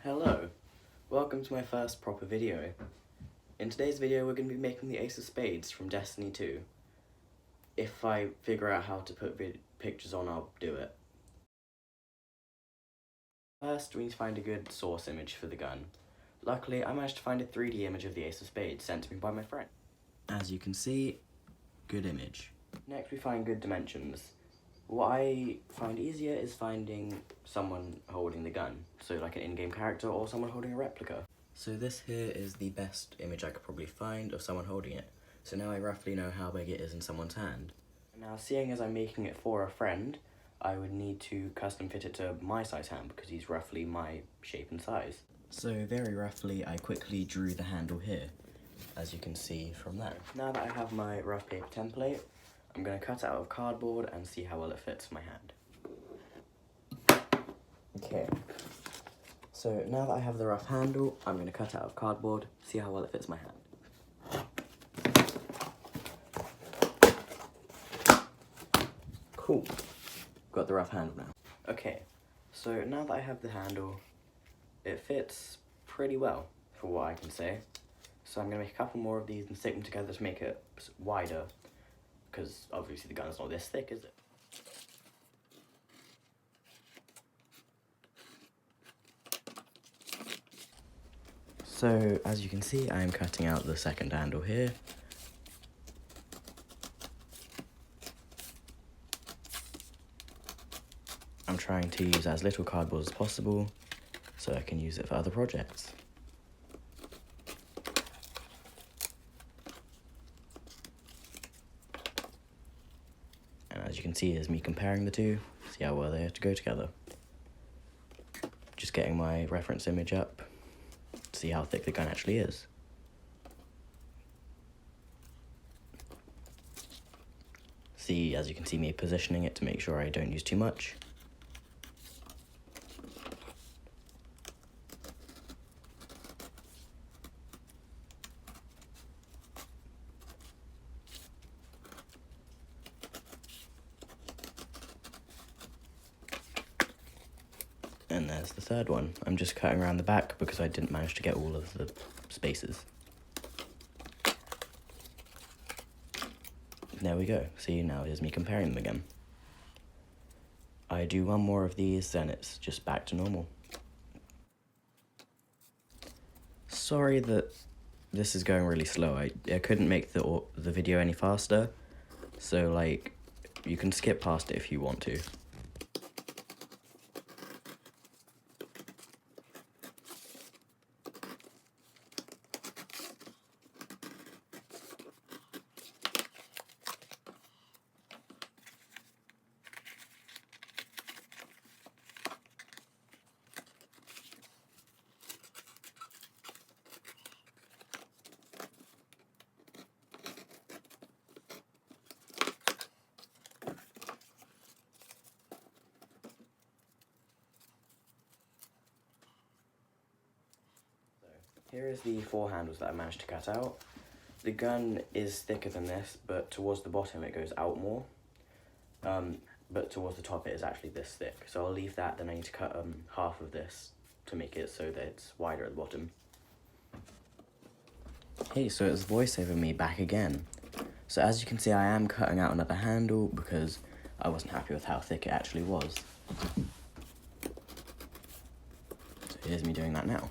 Hello, welcome to my first proper video. In today's video we're going to be making the Ace of Spades from Destiny 2. If I figure out how to put pictures on, I'll do it. First we need to find a good source image for the gun. Luckily I managed to find a 3D image of the Ace of Spades sent to me by my friend. As you can see, good image. Next we find good dimensions. What I find easier is finding someone holding the gun, so like an in-game character or someone holding a replica. So this here is the best image I could probably find of someone holding it, so now I roughly know how big it is in someone's hand. Now seeing as I'm making it for a friend, I would need to custom fit it to my size hand because he's roughly my shape and size. So very roughly I quickly drew the handle here, as you can see from there. Now that I have my rough paper template, I'm going to cut it out of cardboard and see how well it fits my hand. Okay, so now that I have the rough handle, I'm going to cut it out of cardboard, see how well it fits my hand. Cool, got the rough handle now. Okay, so now that I have the handle, it fits pretty well for what I can say. So I'm going to make a couple more of these and stick them together to make it wider. Because obviously the gun's not this thick, is it? So, as you can see, I am cutting out the second handle here. I'm trying to use as little cardboard as possible, so I can use it for other projects. And as you can see, is me comparing the two, see how well they have to go together. Just getting my reference image up, to see how thick the gun actually is. See, as you can see me positioning it to make sure I don't use too much. And there's the third one. I'm just cutting around the back because I didn't manage to get all of the spaces. There we go. See, now here's me comparing them again. I do one more of these, then it's just back to normal. Sorry that this is going really slow. I couldn't make the video any faster, so like, you can skip past it if you want to. Here is the four handles that I managed to cut out. The gun is thicker than this, but towards the bottom it goes out more. But towards the top it is actually this thick. So I'll leave that, then I need to cut half of this to make it so that it's wider at the bottom. Hey, so it's voiceover me back again. So as you can see, I am cutting out another handle because I wasn't happy with how thick it actually was. So here's me doing that now.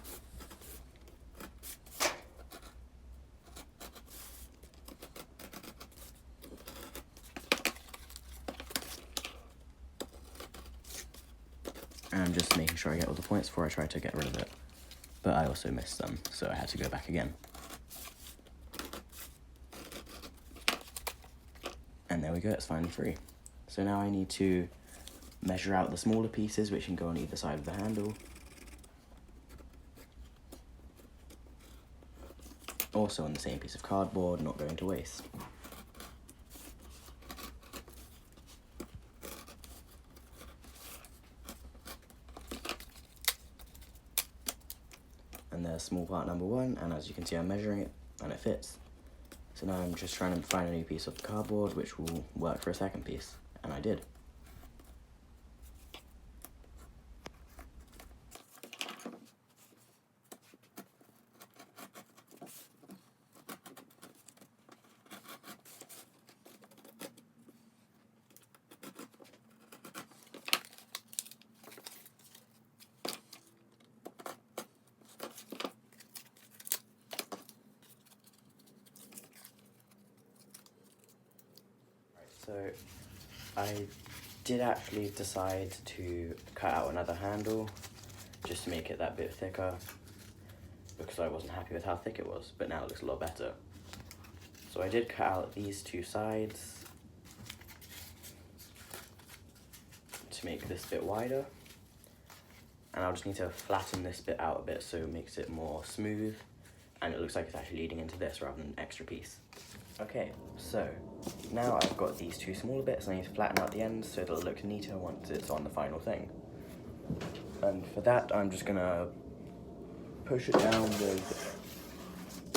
And I'm just making sure I get all the points before I try to get rid of it. But I also missed some, so I had to go back again. And there we go, it's finally free. So now I need to measure out the smaller pieces, which can go on either side of the handle. Also on the same piece of cardboard, not going to waste. And there's small part number one, and as you can see I'm measuring it, and it fits. So now I'm just trying to find a new piece of cardboard which will work for a second piece, and I did. So I did actually decide to cut out another handle just to make it that bit thicker because I wasn't happy with how thick it was, but now it looks a lot better. So I did cut out these two sides to make this bit wider, and I'll just need to flatten this bit out a bit so it makes it more smooth and it looks like it's actually leading into this rather than an extra piece. Okay, so now I've got these two smaller bits and I need to flatten out the ends so it'll look neater once it's on the final thing. And for that, I'm just gonna push it down with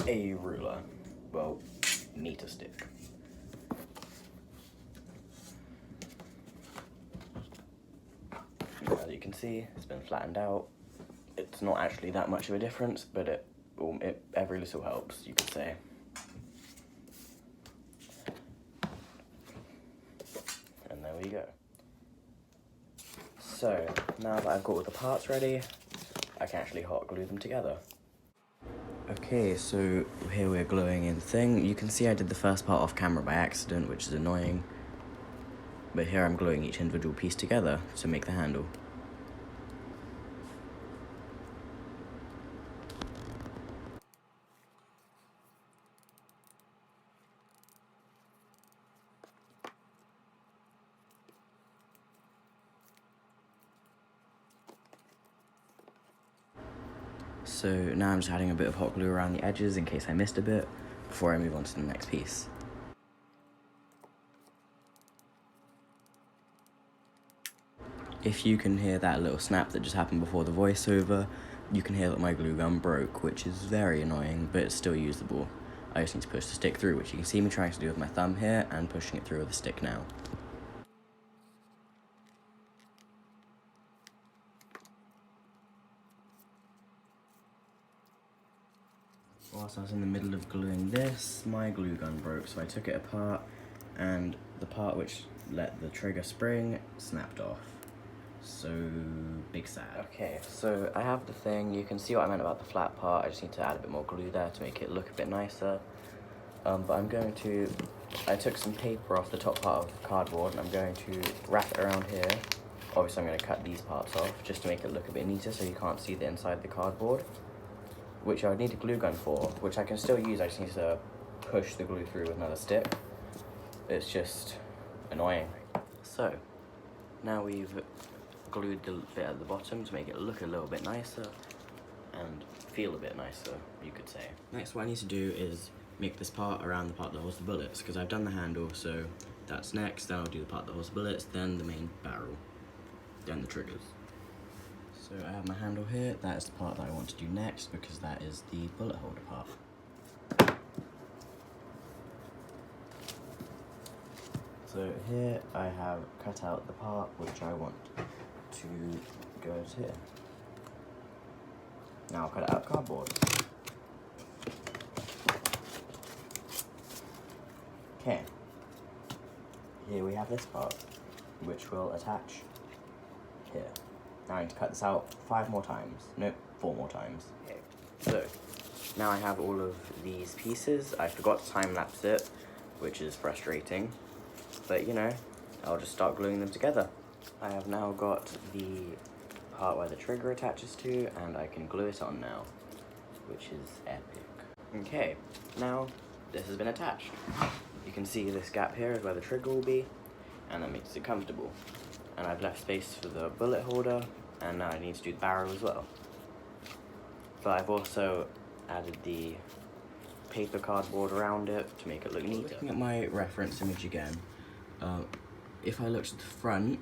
a ruler. Well, meter stick. As you can see, it's been flattened out. It's not actually that much of a difference, but every little helps, you could say. And there we go. So, now that I've got all the parts ready, I can actually hot glue them together. Okay, so here we're gluing in the thing. You can see I did the first part off camera by accident, which is annoying. But here I'm gluing each individual piece together to make the handle. So now I'm just adding a bit of hot glue around the edges in case I missed a bit before I move on to the next piece. If you can hear that little snap that just happened before the voiceover, you can hear that my glue gun broke, which is very annoying, but it's still usable. I just need to push the stick through, which you can see me trying to do with my thumb here, and pushing it through with the stick now. Whilst I was in the middle of gluing this, my glue gun broke, so I took it apart, and the part which let the trigger spring snapped off. So, big sad. Okay, so I have the thing. You can see what I meant about the flat part. I just need to add a bit more glue there to make it look a bit nicer. But I took some paper off the top part of the cardboard, and I'm going to wrap it around here. Obviously, I'm going to cut these parts off just to make it look a bit neater so you can't see the inside of the cardboard, which I would need a glue gun for, which I can still use. I just need to push the glue through with another stick. It's just annoying. So, now we've glued the bit at the bottom to make it look a little bit nicer and feel a bit nicer, you could say. Next, what I need to do is make this part around the part that holds the bullets, because I've done the handle, so that's next. Then I'll do the part that holds the bullets, then the main barrel, then the triggers. So I have my handle here. That is the part that I want to do next, because that is the bullet holder part. So here I have cut out the part which I want to go here. Now I'll cut it out of cardboard. Okay. Here we have this part, which will attach here. Now I need to cut this out 5 more times. Nope, 4 more times. Okay. So, now I have all of these pieces. I forgot to time-lapse it, which is frustrating. But, you know, I'll just start gluing them together. I have now got the part where the trigger attaches to, and I can glue it on now, which is epic. Okay, now this has been attached. You can see this gap here is where the trigger will be, and that makes it comfortable. And I've left space for the bullet holder, and now I need to do the barrel as well. But I've also added the paper cardboard around it to make it look neater. Looking at my reference image again, if I looked at the front,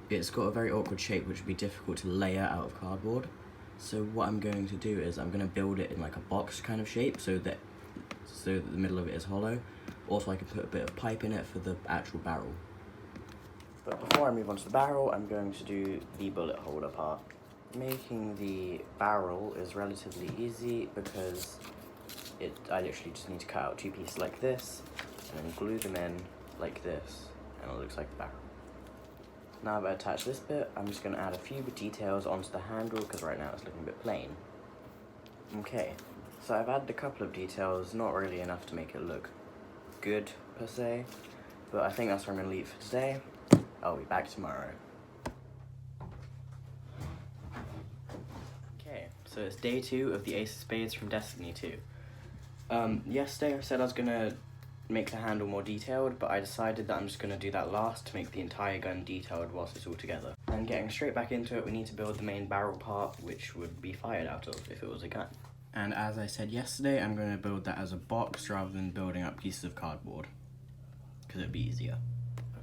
it's got a very awkward shape which would be difficult to layer out of cardboard. So what I'm going to do is I'm going to build it in like a box kind of shape so that the middle of it is hollow. Also I can put a bit of pipe in it for the actual barrel. But before I move on to the barrel, I'm going to do the bullet holder part. Making the barrel is relatively easy because I literally just need to cut out 2 pieces like this and then glue them in like this, and it looks like the barrel. Now that I've attached this bit, I'm just going to add a few details onto the handle because right now it's looking a bit plain. Okay, so I've added a couple of details, not really enough to make it look good per se, But I think that's where I'm going to leave for today. I'll be back tomorrow. Okay, so it's day 2 of the Ace of Spades from Destiny 2. Yesterday I said I was going to make the handle more detailed, but I decided that I'm just going to do that last to make the entire gun detailed whilst it's all together. And getting straight back into it, we need to build the main barrel part, which would be fired out of if it was a gun. And as I said yesterday, I'm going to build that as a box rather than building up pieces of cardboard, because it'd be easier.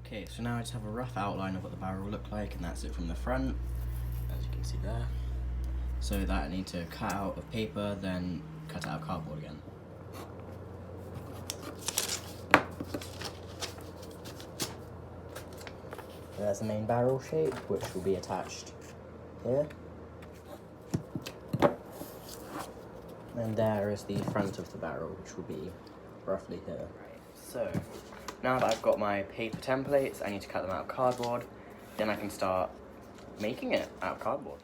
Okay, so now I just have a rough outline of what the barrel will look like, and that's it from the front, as you can see there. So that I need to cut out of paper, then cut out of cardboard again. There's the main barrel shape, which will be attached here. And there is the front of the barrel, which will be roughly here. Right, so now that I've got my paper templates, I need to cut them out of cardboard. Then I can start making it out of cardboard.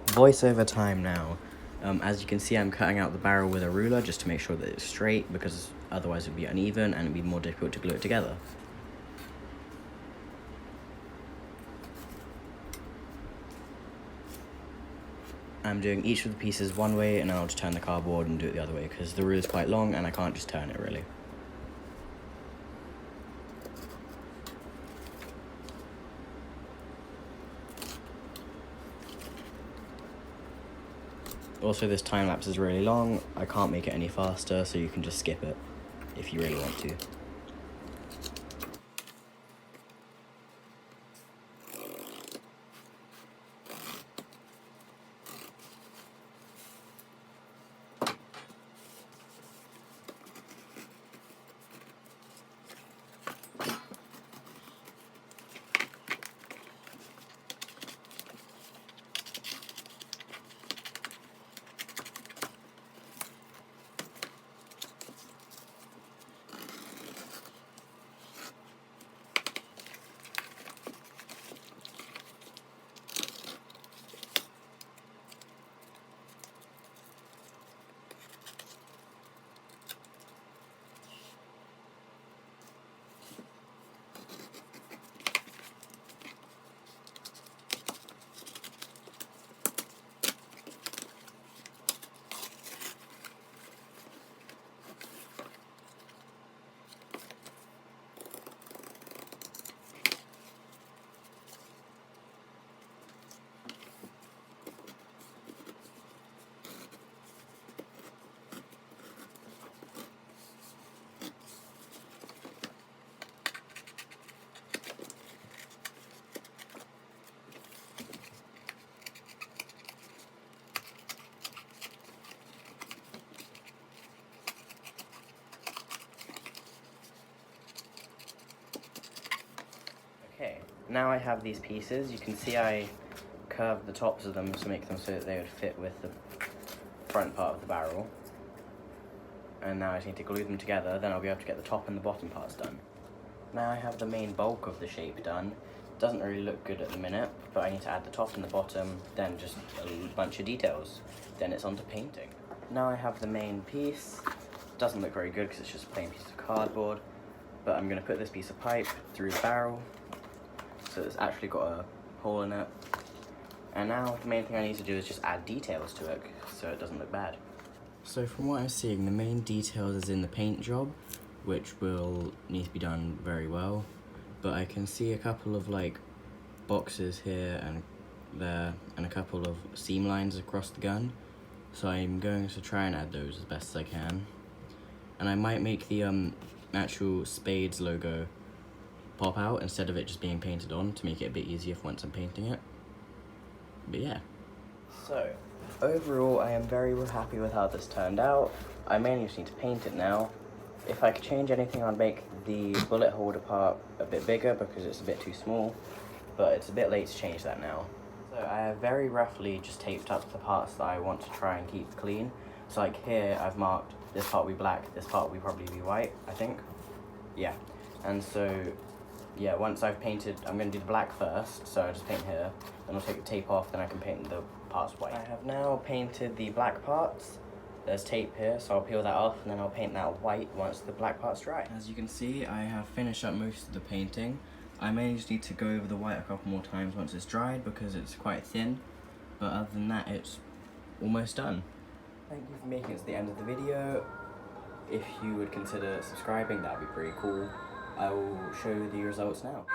Voiceover time now. As you can see, I'm cutting out the barrel with a ruler just to make sure that it's straight, because otherwise it would be uneven and it would be more difficult to glue it together. I'm doing each of the pieces one way, and then I'll just turn the cardboard and do it the other way, because the ruler is quite long and I can't just turn it really. Also, this time lapse is really long. I can't make it any faster, so you can just skip it if you really want to. Okay, now I have these pieces. You can see I curved the tops of them to make them so that they would fit with the front part of the barrel. And now I just need to glue them together, then I'll be able to get the top and the bottom parts done. Now I have the main bulk of the shape done. Doesn't really look good at the minute, but I need to add the top and the bottom, then just a bunch of details. Then it's on to painting. Now I have the main piece. Doesn't look very good because it's just a plain piece of cardboard, but I'm going to put this piece of pipe through the barrel, so it's actually got a hole in it. And now the main thing I need to do is just add details to it so it doesn't look bad. So from what I'm seeing, the main details is in the paint job, which will need to be done very well. But I can see a couple of boxes here and there, and a couple of seam lines across the gun. So I'm going to try and add those as best as I can. And I might make the actual Spades logo pop out instead of it just being painted on, to make it a bit easier for once I'm painting it. But yeah. So, overall I am very happy with how this turned out. I mainly just need to paint it now. If I could change anything, I'd make the bullet holder part a bit bigger because it's a bit too small, but it's a bit late to change that now. So I have very roughly just taped up the parts that I want to try and keep clean. So like here I've marked this part will be black, this part will probably be white, I think. Yeah, and so yeah, once I've painted, I'm going to do the black first, so I'll just paint here, then I'll take the tape off, then I can paint the parts white. I have now painted the black parts, There's tape here, so I'll peel that off and then I'll paint that white once the black part's dry. As you can see, I have finished up most of the painting. I may just need to go over the white a couple more times once it's dried because it's quite thin, but other than that, it's almost done. Thank you for making it to the end of the video. If you would consider subscribing, that'd be pretty cool. I will show you the results now.